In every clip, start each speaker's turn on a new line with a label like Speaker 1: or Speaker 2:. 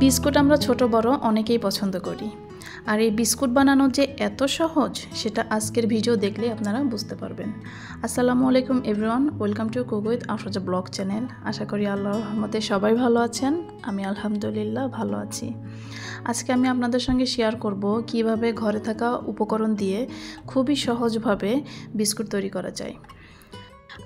Speaker 1: Biscuit আমরা ছোট বড় অনেকেই পছন্দ করি, আর এই বিস্কুট বানানো যে এত সহজ সেটা আজকের ভিডিও দেখলে আপনারা বুঝতে পারবেন। আসসালামু আলাইকুম everyone, welcome to cook with Afroza blog channel. আশা করি আল্লাহর রহমতে সবাই ভালো আছেন। আমি আলহামদুলিল্লাহ ভালো আছি। আজকে আমি আপনাদের সঙ্গে শেয়ার করব কিভাবে ঘরে থাকা উপকরণ দিয়ে খুবই সহজভাবে বিস্কুট তৈরি করা যায়।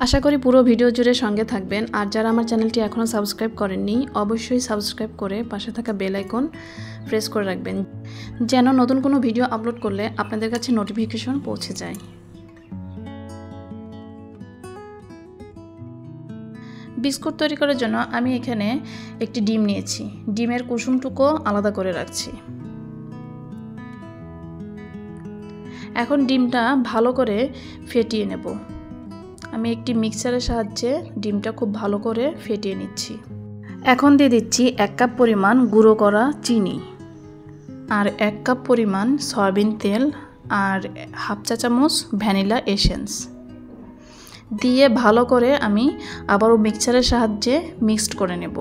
Speaker 1: আশা করি পুরো ভিডিও জুড়ে সঙ্গে থাকবেন। আর যারা আমার চ্যানেলটি এখনও সাবস্ক্রাইব করেননি অবশ্যই সাবস্ক্রাইব করে পাশে থাকা বেল আইকন প্রেস করে রাখবেন, যেন নতুন কোনো ভিডিও আপলোড করলে আপনাদের কাছে নোটিফিকেশন পৌঁছে যায়। বিস্কুট তৈরি করার জন্য আমি এখানে একটি ডিম নিয়েছি। ডিমের কুসুমটুকু আলাদা করে রাখছি। এখন ডিমটা ভালো করে ফেটিয়ে নেব। আমি একটি মিক্সারের সাহায্যে ডিমটা খুব ভালো করে ফেটিয়ে নিচ্ছি। এখন দিয়ে দিচ্ছি 1 কাপ পরিমাণ গুঁড়ো করা চিনি, আর 1 কাপ পরিমাণ সয়াবিন তেল, আর হাফ চা চামচ ভ্যানিলা এসেন্স দিয়ে ভালো করে আমি আবারও মিক্সারের সাহায্যে মিক্সড করে নেব।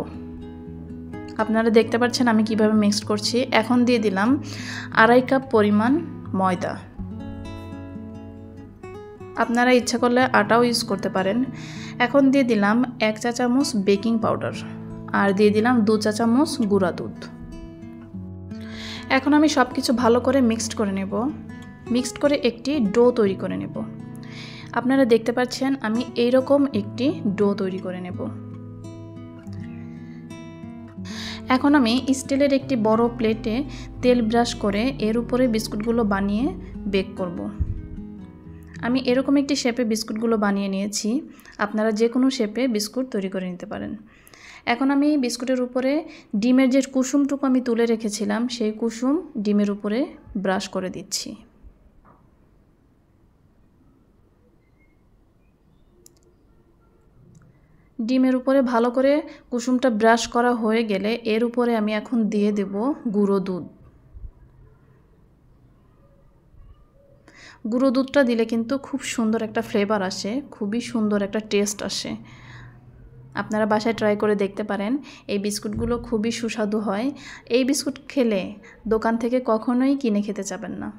Speaker 1: আপনারা দেখতে পাচ্ছেন আমি কিভাবে মিক্সড করছি। এখন দিয়ে দিলাম 2.5 কাপ পরিমাণ ময়দা। আপনারা ইচ্ছা করলে আটাও ইউজ করতে পারেন। এখন দিয়ে দিলাম 1 চা চামচ বেকিং পাউডার, আর দিয়ে দিলাম 2 চা চামচ গুঁড়া দুধ। এখন আমি সব কিছু ভালো করে মিক্সড করে নেব। মিক্সড করে একটি ডো তৈরি করে নেব। আপনারা দেখতে পাচ্ছেন আমি এইরকম একটি ডো তৈরি করে নেব। এখন আমি স্টিলের একটি বড় প্লেটে তেল ব্রাশ করে এর উপরে বিস্কুটগুলো বানিয়ে বেক করব। আমি এরকম একটি শেপে বিস্কুটগুলো বানিয়ে নিয়েছি। আপনারা যে কোনো শেপে বিস্কুট তৈরি করে নিতে পারেন। এখন আমি বিস্কুটের উপরে ডিমের যে কুসুমটুকু আমি তুলে রেখেছিলাম সেই কুসুম ডিমের উপরে ব্রাশ করে দিচ্ছি। ডিমের উপরে ভালো করে কুসুমটা ব্রাশ করা হয়ে গেলে এর উপরে আমি এখন দিয়ে দেব গুঁড়ো দুধ। গুঁড়ো দুধটা দিলে কিন্তু খুব সুন্দর একটা ফ্লেভার আসে, খুবই সুন্দর একটা টেস্ট আসে। আপনারা বাসায় ট্রাই করে দেখতে পারেন। এই বিস্কুটগুলো খুবই সুস্বাদু হয়। এই বিস্কুট খেলে দোকান থেকে কখনোই কিনে খেতে যাবেন না।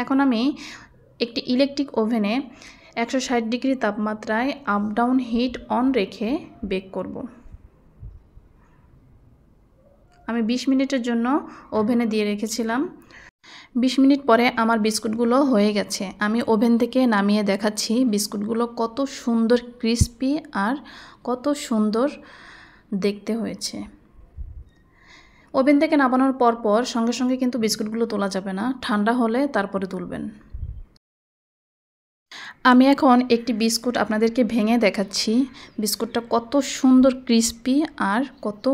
Speaker 1: এখন আমি একটি ইলেকট্রিক ওভেনে 160 ডিগ্রি তাপমাত্রায় আপ ডাউন হিট অন রেখে বেক করব। আমি 20 মিনিটের জন্য ওভেনে দিয়ে রেখেছিলাম। 20 মিনিট পরে আমার বিস্কুটগুলো হয়ে গেছে। আমি ওভেন থেকে নামিয়ে দেখাচ্ছি বিস্কুটগুলো কত সুন্দর ক্রিস্পি আর কত সুন্দর দেখতে হয়েছে। ওভেন থেকে নামানোর পর সঙ্গে সঙ্গে কিন্তু বিস্কুটগুলো তোলা যাবে না, ঠান্ডা হলে তারপরে তুলবেন। আমি এখন একটি বিস্কুট আপনাদেরকে ভেঙে দেখাচ্ছি বিস্কুটটা কত সুন্দর ক্রিস্পি আর কত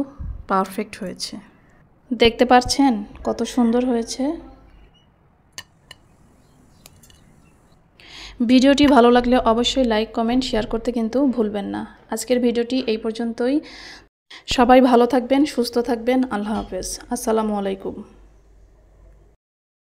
Speaker 1: পারফেক্ট হয়েছে। দেখতে পাচ্ছেন কত সুন্দর হয়েছে। ভিডিওটি ভালো লাগলে অবশ্যই লাইক কমেন্ট শেয়ার করতে কিন্তু ভুলবেন না। আজকের ভিডিওটি এই পর্যন্তই। সবাই ভালো থাকবেন, সুস্থ থাকবেন। আল্লাহ হাফেজ। আসসালামু আলাইকুম।